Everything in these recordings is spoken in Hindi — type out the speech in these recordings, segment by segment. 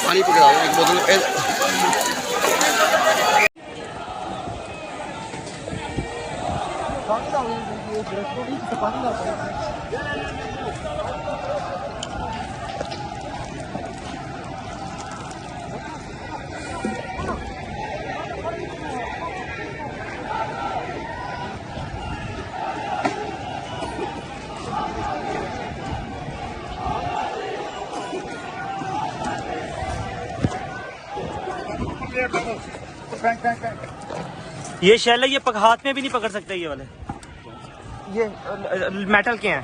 पानी पकड़ा एक बोतल ये शेल है, ये हाथ में भी नहीं पकड़ सकते ये वाले, ये मेटल के हैं।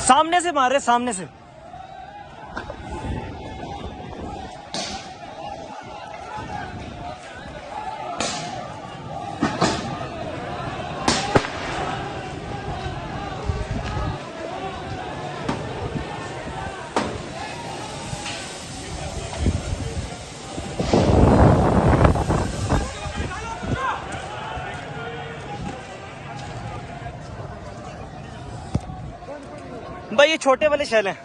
सामने से मार रहे, सामने से। भाई ये छोटे वाले शेल हैं।